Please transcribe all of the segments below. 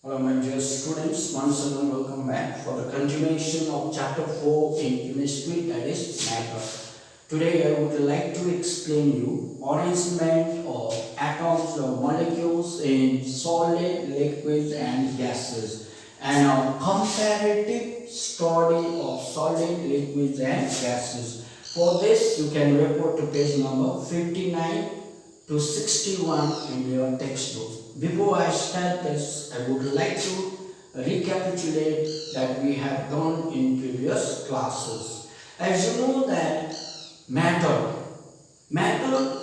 Hello my dear students, once again welcome back for the continuation of chapter 4 in chemistry, that is matter. Today I would like to explain you arrangement of atoms or molecules in solid, liquids and gases and a comparative study of solid, liquids and gases. For this you can refer to page number 59 to 61 in your textbook. Before I start this, I would like to recapitulate that we have done in previous classes. As you know that matter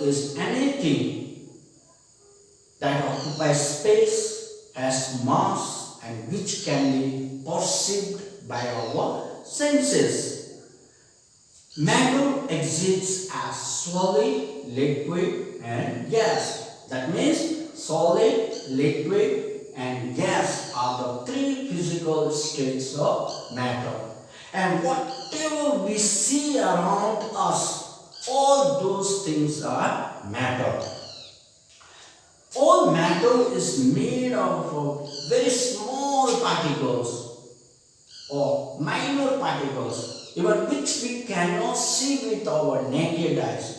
is anything that occupies space, has mass and which can be perceived by our senses. Matter exists as solid, liquid and gas. That means solid, liquid and gas are the three physical states of matter. And whatever we see around us, all those things are matter. All matter is made of very small particles or minor particles, even which we cannot see with our naked eyes.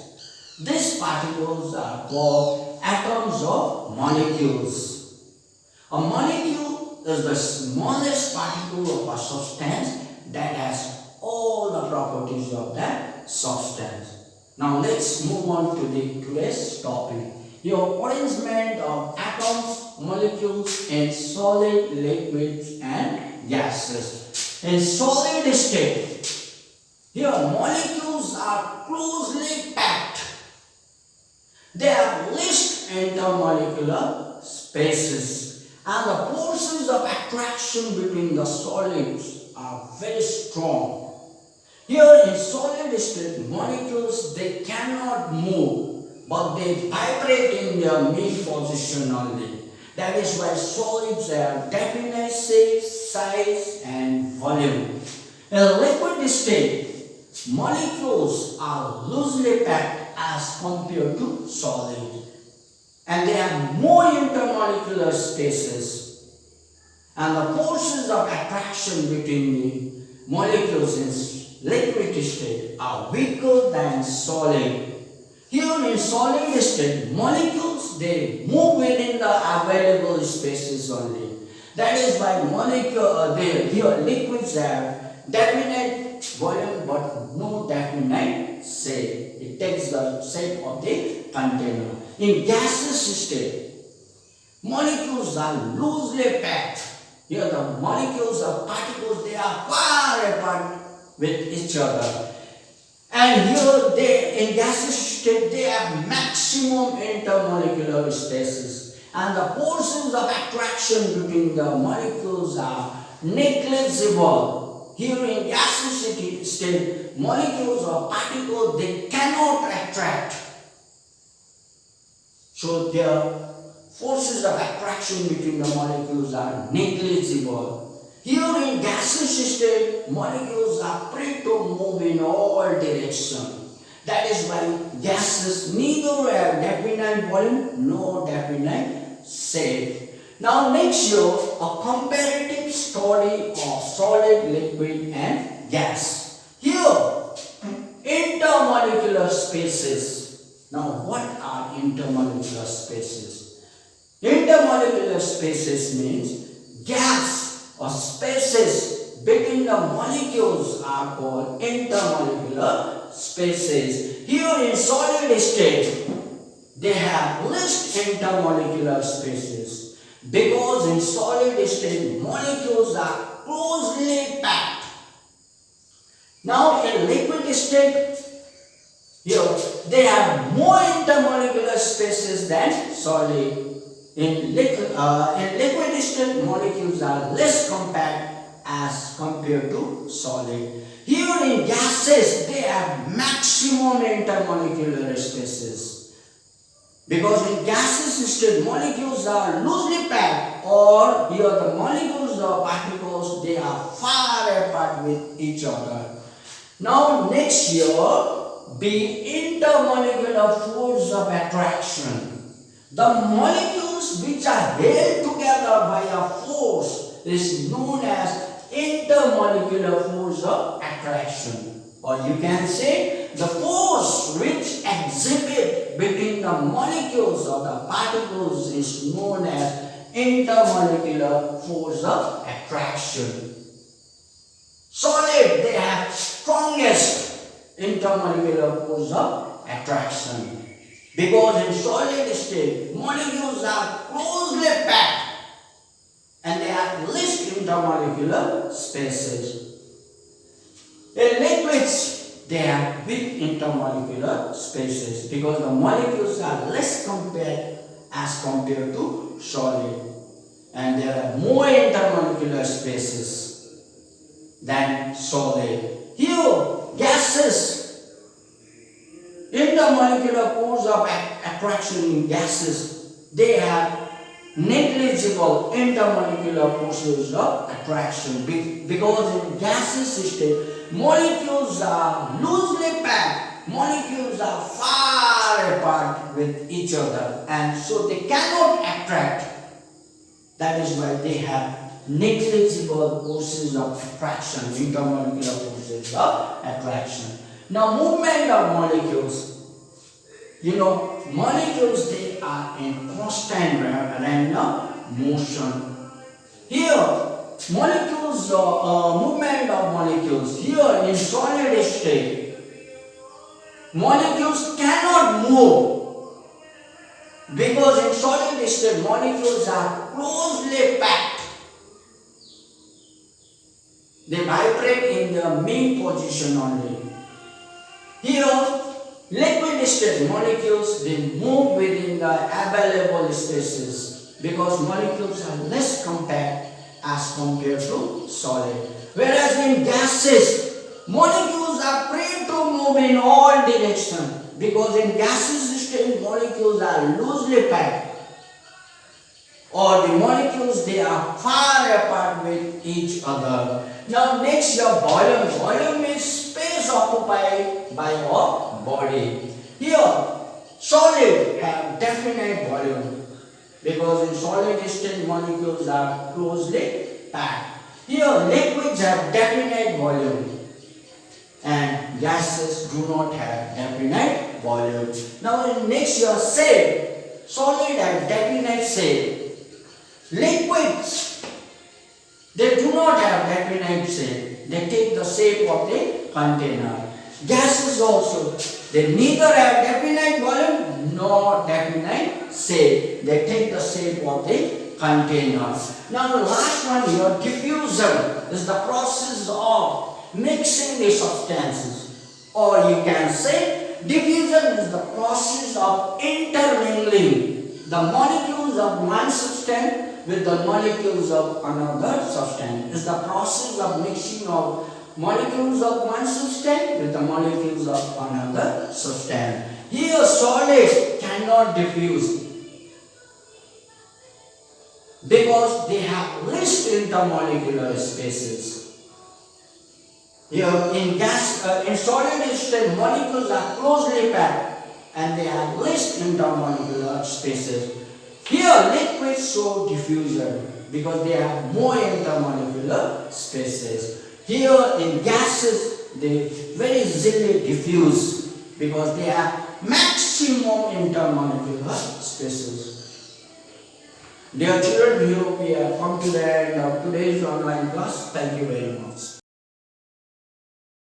These particles are called atoms or molecules. A molecule is the smallest particle of a substance that has all the properties of that substance. Now let's move on to today's topic. Your arrangement of atoms, molecules in solid, liquids and gases. In solid state, here molecules are closely packed. They have least intermolecular spaces and the forces of attraction between the solids are very strong. Here in solid state molecules, they cannot move but they vibrate in their mid position only. That is why solids have definite shape, size and volume. In liquid state, molecules are loosely packed as compared to solid, and they have more intermolecular spaces, and the forces of attraction between the molecules in liquid state are weaker than solid. Here in solid state, molecules they move within the available spaces only. That is why here liquids have definite volume but no definite shape. It takes the shape of the container. In gaseous state, molecules are loosely packed. Here the molecules or particles, they are far apart with each other. And here in gaseous state, they have maximum intermolecular spaces. And the forces of attraction between the molecules are negligible. Here in gaseous state, molecules or particles, they cannot attract. So their forces of attraction between the molecules are negligible. Here in gaseous state, molecules are free to move in all directions. That is why gases neither have definite volume nor definite shape. Now next year, a comparative study of solid, liquid and gas. Here, intermolecular spaces. Now what are intermolecular spaces? Intermolecular spaces means gaps or spaces between the molecules are called intermolecular spaces. Here in solid state, they have least intermolecular spaces. Because in solid state, molecules are closely packed. Now in liquid state, here they have more intermolecular spaces than solid. In liquid state, molecules are less compact as compared to solid. Here in gases, they have maximum intermolecular spaces. Because in gaseous state, molecules are loosely packed, or here the molecules or particles, they are far apart with each other. Now next year, be intermolecular force of attraction. The molecules molecules which are held together by a force is known as intermolecular force of attraction. Or you can say the force which exhibit between the molecules or the particles is known as intermolecular force of attraction. Solid, they have strongest intermolecular force of attraction. Because in solid state, molecules are closely packed and they have least intermolecular spaces. In liquids, they have big intermolecular spaces because the molecules are less compared as compared to solid. And there are more intermolecular spaces than solid. Here, gases, intermolecular force of attraction in gases, they have negligible intermolecular forces of attraction because in gaseous state, molecules are loosely packed, molecules are far apart with each other and so they cannot attract. That is why they have negligible forces of attraction, intermolecular forces of attraction. Now movement of molecules. Molecules, they are in constant random motion. Here, molecules, movement of molecules. Here in solid state, molecules cannot move because in solid state, molecules are closely packed. They vibrate in the main position only. Here, liquid state molecules, they move within the available spaces because molecules are less compact as compared to solid. Whereas in gases, molecules are free to move in all directions because in gaseous state, molecules are loosely packed or the molecules, they are far apart with each other. Now next, your volume. Volume is space occupied by your body. Here, solid have definite volume because in solid state molecules are closely packed. Here, liquids have definite volume and gases do not have definite volume. Now in next, your shape. Solid have definite shape. Liquids, they do not have definite shape. They take the shape of the container. Gases also, they neither have definite volume nor definite shape. They take the shape of the container. Now the last one here, diffusion is the process of mixing the substances. Or you can say diffusion is the process of intermingling the molecules of one substance with the molecules of another substance. Is the process of mixing of molecules of one substance with the molecules of another substance. Here solid cannot diffuse because they have least intermolecular spaces. Here in solid state, molecules are closely packed and they have least intermolecular spaces. Here liquids show diffusion because they have more intermolecular spaces. Here in gases, they very easily diffuse because they have maximum intermolecular spaces. Dear children, here we have come to the end of today's online class. Thank you very much.